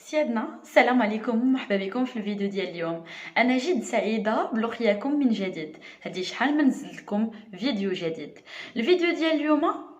سيادنا السلام عليكم، مرحبا بكم في الفيديو ديال اليوم. انا جد سعيده بلقياكم من جديد. هذه شحال ما نزلت لكم فيديو جديد. الفيديو ديال اليوم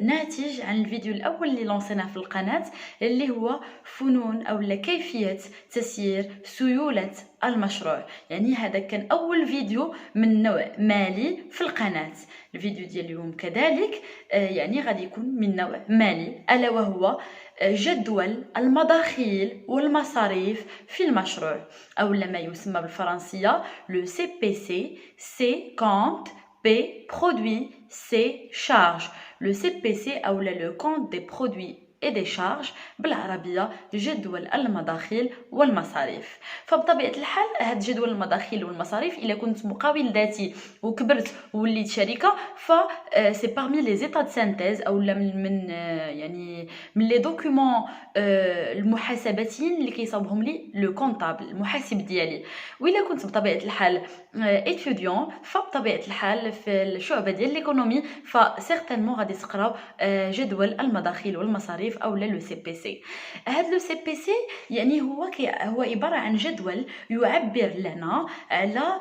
ناتج عن الفيديو الاول اللي لونسيناه في القناه، اللي هو فنون او كيفيه تسيير سيوله المشروع. يعني هذا كان اول فيديو من نوع مالي في القناه. الفيديو ديال اليوم كذلك يعني غادي يكون من نوع مالي، الا وهو جدول المداخيل والمصاريف في المشروع، أو ما يسمى بالفرنسية لو CPC. C compte, P produit, C charge. Le CPC أو le compte des produits et des charges بالعربية جدول المداخيل والمصاريف. فبطبيعة الحال هاد جدول المداخيل والمصاريف إلا كنت مقاول ذاتي وكبرت ووليت شركة، ف سي parmi les états de synthèse أو من يعني من لي دوكيومون المحاسباتيين اللي كيصاوبهم لي لو كونطابل المحاسب ديالي. وإلا كنت بطبيعة الحال اتيديون، فبطبيعة الحال في الشعبة ديال ليكونومي فسيغتانمون غادي تقراو جدول المداخيل والمصاريف او لو سي بي سي. هذا لو سي بي سي يعني هو عبارة عن جدول يعبر لنا على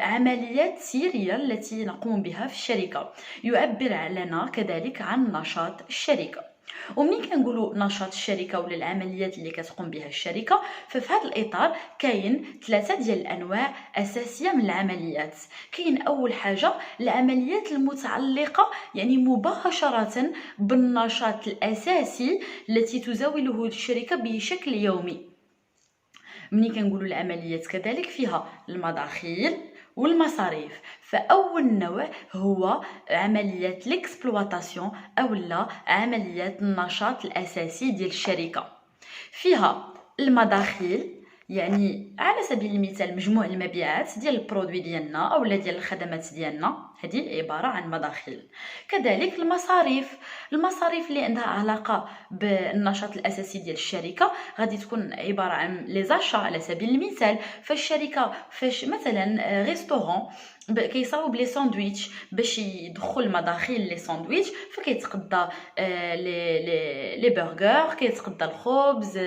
عمليات سيرية التي نقوم بها في الشركة، يعبر لنا كذلك عن نشاط الشركة. ومنين كنقولوا نشاط الشركه ولا العمليات اللي كتقوم بها الشركه، ففي هذا الاطار كاين ثلاثه ديال الانواع اساسيه من العمليات. كاين اول حاجه العمليات المتعلقه يعني مباشره بالنشاط الاساسي التي تزاوله الشركه بشكل يومي. ملي كنقولوا العمليات كذلك فيها المداخيل والمصاريف، فاول نوع هو عمليات ليكسبلواتاسيون او لا عمليات النشاط الاساسي ديال الشركه. فيها المداخيل، يعني على سبيل المثال مجموع المبيعات ديال البرودوي ديالنا او ديال الخدمات ديالنا، هذه عباره عن مداخيل. كذلك المصاريف اللي عندها علاقه بالنشاط الاساسي ديال الشركه غادي تكون عباره عن لي زاشا. على سبيل المثال الشركه فاش مثلا ريستورون كيصاوب لي ساندويتش باش يدخل المداخيل لي ساندويتش، فكيتقدى لي برغر، كيتقدى الخبز،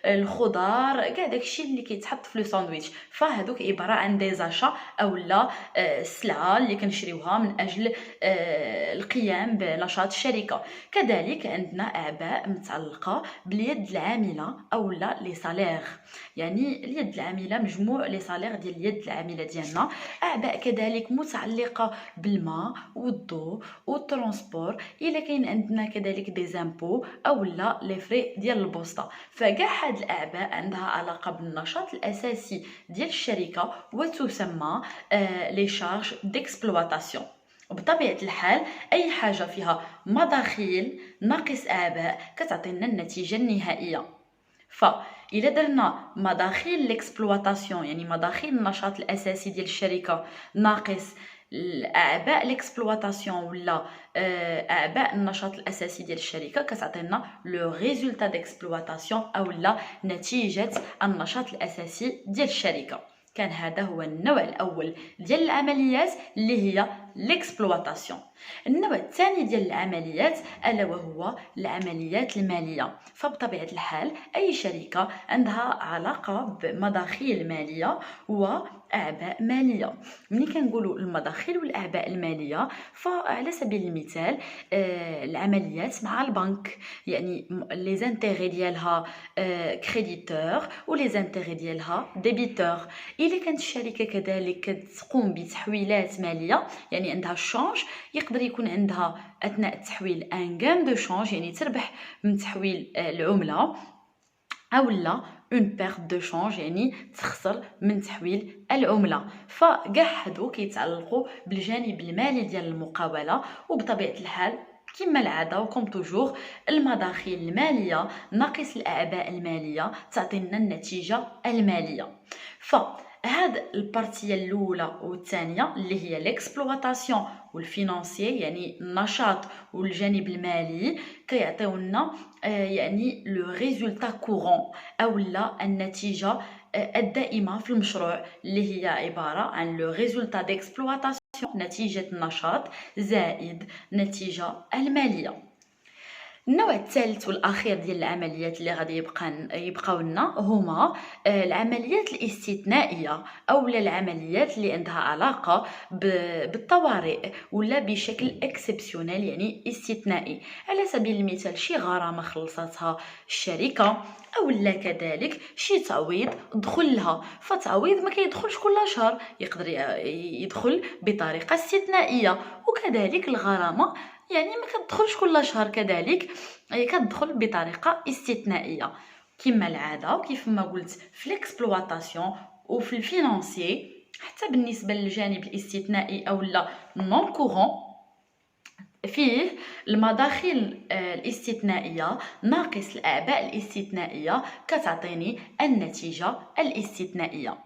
الخضار، كاع داكشي اللي كيتحط في لو ساندويتش، فهادوك عباره عن دي زاشا او لا السلعه اللي كنشريوها من اجل القيام بنشاط الشركه. كذلك عندنا اعباء متعلقه باليد العامله او لا لي سالير، يعني اليد العامله مجموع لي سالير ديال اليد العامله ديالنا. اعباء كذلك متعلقه بالماء والضوء والترونسبور، الا كاين عندنا كذلك دي زامبو او لا لي فري ديال البوسطه. فكاع هاد الاعباء عندها علاقه بالنشاط الاساسي ديال الشركه وتسمى لي شارج ديكسبلواتاسيون. وبطبيعه الحال اي حاجه فيها مداخيل ناقص اعباء كتعطينا النتيجه النهائيه. فإلا درنا مداخيل ليكسبلواتاسيون يعني مداخيل النشاط الاساسي ديال الشركه ناقص اعباء ليكسبلواتاسيون ولا اعباء النشاط الاساسي ديال الشركه، كتعطينا لو ريزولتا ديكسبلواتاسيون او لا نتيجه النشاط الاساسي ديال الشركه. كان هذا هو النوع الاول ديال العمليات اللي هي ليكسبلواتاسيون. النوع الثاني ديال العمليات الا وهو العمليات الماليه. فبطبيعه الحال اي شركه عندها علاقه بمداخيل ماليه واعباء ماليه. ملي كنقولوا المداخيل والاعباء الماليه، فعلى سبيل المثال العمليات مع البنك، يعني لي زانتيغي ديالها كريديتور ولي زانتيغي ديالها ديبيتور. الا كانت الشركه كذلك كتقوم بتحويلات ماليه، يعني عندها الشونج، يقدر يكون عندها اثناء التحويل ان غان دو شونج، يعني تربح من تحويل العمله، او لا اون بيرت دو شونج، يعني تخسر من تحويل العمله. فكاع هادو كيتعلقوا بالجانب المالي ديال المقاوله. وبطبيعه الحال كما العاده وكم توجور المداخيل الماليه ناقص الاعباء الماليه تعطينا النتيجه الماليه. هاد البارتيه الاولى والثانيه اللي هي ليكسبلواتاسيون والفينانسيي، يعني النشاط والجانب المالي، كيعطيونا يعني لو ريزولتا كورون او لا النتيجه الدائمه في المشروع، اللي هي عباره عن لو ريزولتا ديكسبلواتاسيون نتيجه النشاط زائد نتيجه الماليه. النوع الثالث والأخير ديال العمليات اللي غادي يبقاو لنا هما العمليات الاستثنائية أولا العمليات اللي عندها علاقة بالطوارئ ولا بشكل اكسبسيونيل يعني استثنائي. على سبيل المثال شي غرامة خلصتها الشركة أولا كذلك شي تعويض دخل لها، فتعويض ما كيدخلش كل شهر، يقدر يدخل بطريقة استثنائية. وكذلك الغرامة يعني ما كتدخلش كل شهر، كذلك كتدخل بطريقه استثنائيه كما العاده وكيف ما قلت في الاكسبلواتاسيون وفي الفينانسي. حتى بالنسبه للجانب الاستثنائي او لا نون كورون فيه المداخيل الاستثنائيه ناقص الاعباء الاستثنائيه كتعطيني النتيجه الاستثنائيه.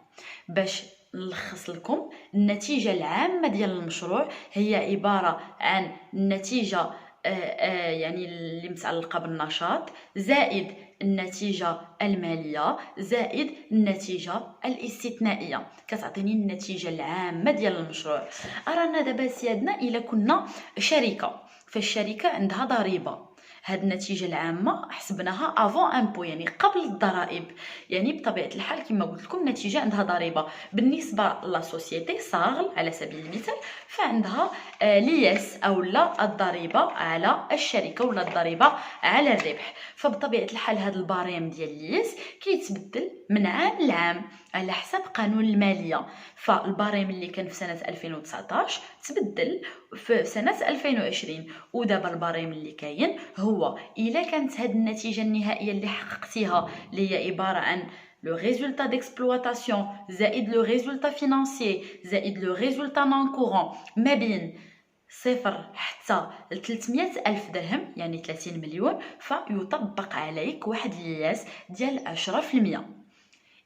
باش نلخص لكم النتيجة العامة ديال المشروع هي عبارة عن النتيجة يعني اللي متعلقة بالنشاط زائد النتيجة المالية زائد النتيجة الاستثنائية، كتعطيني النتيجة العامة ديال المشروع. أرانا دابا سيادنا إلا كنا شركة، فالشركة عندها ضريبة، هاد النتيجة العامة حسبناها افون امبو يعني قبل الضرائب، يعني بطبيعة الحال كما قلت لكم النتيجة عندها ضريبة. بالنسبة لا سوسيتي صاغل على سبيل المثال فعندها لياس او لا الضريبة على الشركة ولا الضريبة على الربح. فبطبيعة الحال هاد البريم ديال لياس كيتبدل من عام لعام على حسب قانون المالية. فالبريم اللي كان في سنة 2019 تبدل في سنة 2020، ودابا البريم اللي كاين هو إلا كانت هاد النتيجة النهائية اللي حققتيها اللي هي عبارة عن le résultat d'exploitation زائد le résultat financier زائد le résultat non courant ما بين 0 حتى 300 ألف درهم يعني 30 مليون، فيطبق عليك واحد الياس ديال 10%.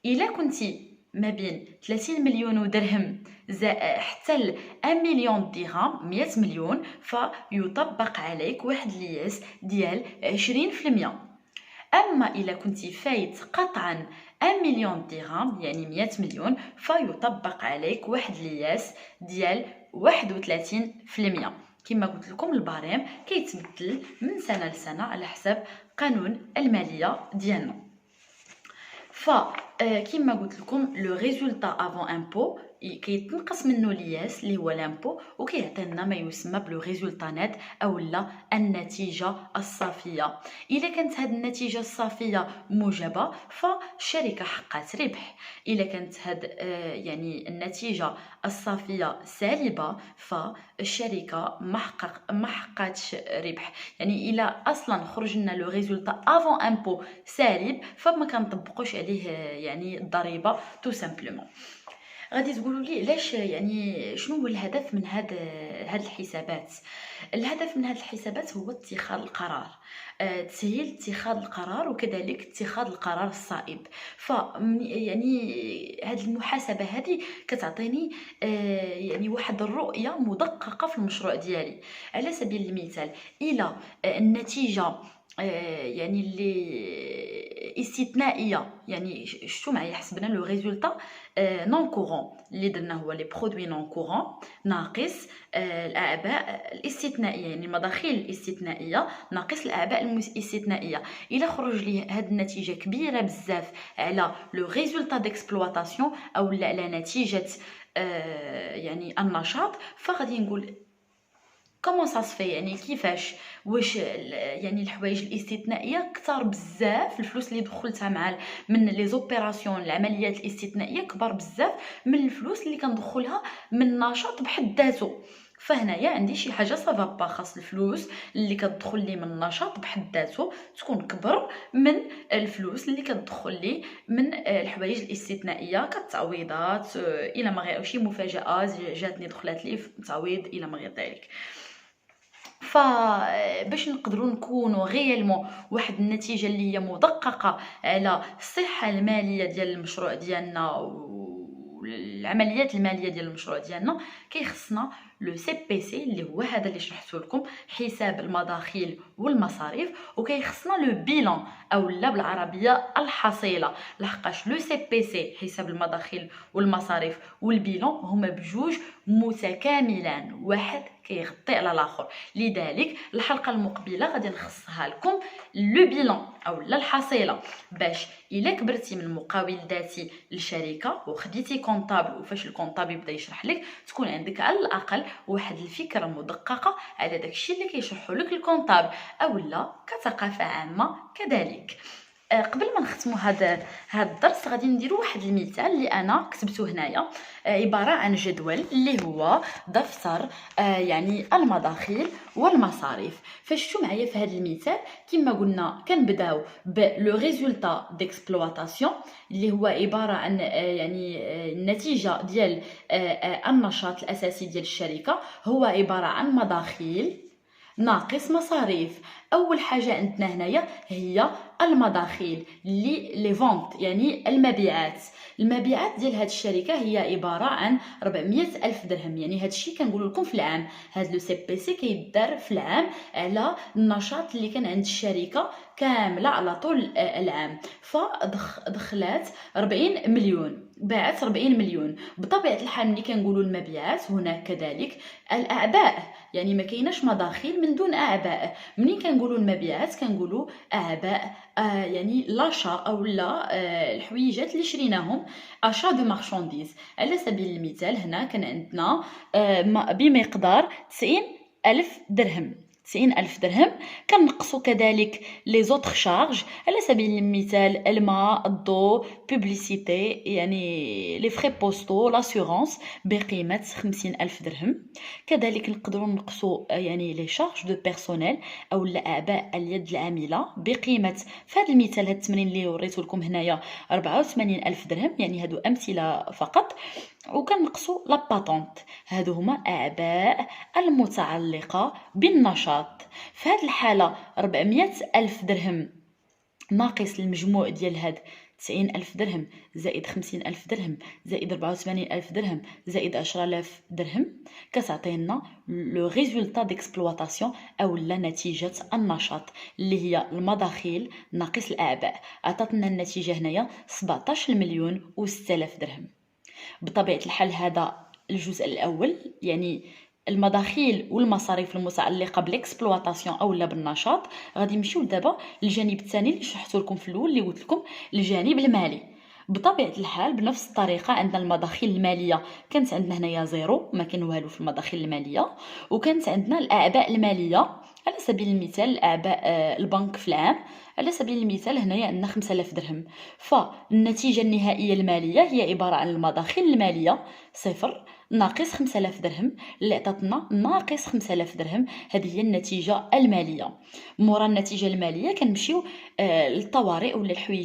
إلا كنتي ما بين 30 مليون ودرهم حتى 1 مليون درهم 100 مليون فيطبق عليك واحد الياس ديال 20%. أما إلا كنتي فايت قطعا 1 مليون درهم يعني 100 مليون فيطبق عليك واحد الياس ديال 31%. كما قلت لكم البريم كيتبدل من سنة لسنة على حسب قانون المالية ديالنا. كما قلت لكم لو ريزولتا افون امبو كيتنقص منه لياس اللي هو لامبو وكيعطينا ما يسمى بلو ريزولتا نت او لا النتيجه الصافيه. الا كانت هذه النتيجه الصافيه موجبه فالشركه حققت ربح، الا كانت هذه يعني النتيجه الصافيه سالبه فالشركه ما حققتش ربح. يعني الا اصلا خرج لنا لو ريزولتا افون امبو سالب فما كنطبقوش عليه يعني الضريبه تو سامبلومون. غادي تقولوا لي علاش يعني شنو هو الهدف من هاد الحسابات؟ الهدف من هاد الحسابات هو اتخاذ القرار، تسهيل اتخاذ القرار وكذلك اتخاذ القرار الصائب. يعني هاد المحاسبه هذه كتعطيني يعني واحد الرؤيه مدققه في المشروع ديالي. على سبيل المثال الى النتيجه يعني اللي استثنائيه، يعني شتو معايا حسبنا لو ريزولتا نون كورون اللي درنا هو لي برودوي نون كورون ناقص الاعباء الاستثنائيه يعني المداخيل الاستثنائيه ناقص الاعباء الاستثنائيه. الا خرج لي هاد النتيجه كبيره بزاف على لو ريزولتا ديكسبلواتاسيون او على نتيجه يعني النشاط فغادي نقول كومون سا سفي يعني كيفاش واش يعني الحوايج الاستثنائيه كثار بزاف، الفلوس اللي دخلتها مع من لي زوبيراسيون العمليات الاستثنائيه كبار بزاف من الفلوس اللي كندخلها من النشاط بحد ذاته. فهنايا عندي شي حاجه صافا با، خاص الفلوس اللي كتدخل لي من النشاط بحد ذاته تكون كبر من الفلوس اللي كتدخل لي من الحوايج الاستثنائيه كالتعويضات الى ما غير شي مفاجاه جاتني دخلت لي في تعويض الى ما غير ذلك. فباش نقدروا نكونوا غيالمون واحد النتيجه اللي هي مدققه على الصحه الماليه ديال المشروع ديالنا والعمليات الماليه ديال المشروع ديالنا كيخصنا لو سي بي سي اللي هو هذا اللي شرحته لكم، حساب المداخيل والمصاريف، وكيخصنا لو بيلان او لا بالعربيه الحصيله، لحقاش لو سي بي سي حساب المداخيل والمصاريف والبيلان هما بجوج متكاملان، واحد كيغطي على الاخر. لذلك الحلقه المقبله غادي نخصها لكم لو بيلان او الحصيله، باش الا كبرتي من مقاول ذاتي لشركه وخديتي كونطابل، وفاش الكونطابل يبدا يشرح لك تكون عندك على الاقل واحد الفكره مدققه على داكشي اللي كيشرحوا لك الكونطابل، اولا كثقافه عامه كذلك. قبل ما نختموا هذا الدرس غادي نديروا واحد المثال اللي انا كتبته هنايا، عباره عن جدول اللي هو دفتر يعني المداخيل والمصاريف. فشتو معايا في هذا المثال كما قلنا كنبداو بلو ريزولتا ديكسبلواتاسيون اللي هو عباره عن يعني النتيجه ديال النشاط الاساسي ديال الشركه، هو عباره عن مداخيل ناقص مصاريف. اول حاجه عندنا هنايا هي المداخيل اللي لي فونت يعني المبيعات ديال هاد الشركه هي عباره عن 400 الف درهم. يعني هاد الشيء كنقول لكم في العام، هاد لو سي بي سي كيدار في العام على النشاط اللي كان عند الشركه كامله على طول العام. فدخلات 40 مليون، باعت 40 مليون. بطبيعه الحال ملي كنقولوا المبيعات هناك كذلك الاعباء، يعني ما كايناش مداخيل من دون اعباء. منين كنقولوا المبيعات كنقولوا اعباء يعني لاشا او لا الحويجات اللي شريناهم، اشا دو مارشانديز. على سبيل المثال هنا كان عندنا بمقدار 90 ألف درهم. 90 ألف درهم. كنقصوا كذلك لي زوتر شارج، على سبيل المثال الماء، الضوء، بوبليسيتي، يعني لي فري بوستو، لاسيورونس بقيمه 50 ألف درهم. كذلك نقدروا نقصوا يعني لي شارج دو بيرسونيل او الاعباء اليد العامله بقيمه، في هذا المثال هاد التمرين اللي وريته لكم هنايا 84 ألف درهم. يعني هادو امثله فقط. وكنقصوا لا باتونت، هادو هما اعباء المتعلقه بالنشاط. في هذه الحاله 400 ألف درهم ناقص المجموع ديال هاد 90 ألف درهم زائد 50 ألف درهم زائد 84 ألف درهم زائد 10,000 درهم كتعطينا لو ريزولتا ديكسبلواتاسيون او لا نتيجه النشاط اللي هي المداخيل ناقص الاعباء. عطاتنا النتيجه هنايا 17 مليون و 6000 درهم. بطبيعه الحال هذا الجزء الاول، يعني المداخيل والمصاريف المتعلقه بالاكسبلواتاسيون او لا بالنشاط. غادي نمشيو دابا للجانب الثاني اللي شرحته لكم في الاول، اللي قلت لكم الجانب المالي. بطبيعه الحال بنفس الطريقه عندنا المداخيل الماليه كانت عندنا هنايا زيرو، ما كان والو في المداخيل الماليه. وكانت عندنا الاعباء الماليه، على سبيل المثال اعباء البنك في العام، على سبيل المثال هنايا عندنا 5000 درهم. فالنتيجه النهائيه الماليه هي عباره عن المداخيل الماليه صفر ناقص 5000 درهم اللي عطاتنا ناقص 5000 درهم. هذه هي النتيجه الماليه. مورا النتيجه الماليه كنمشيو للطوارئ ولا الحويج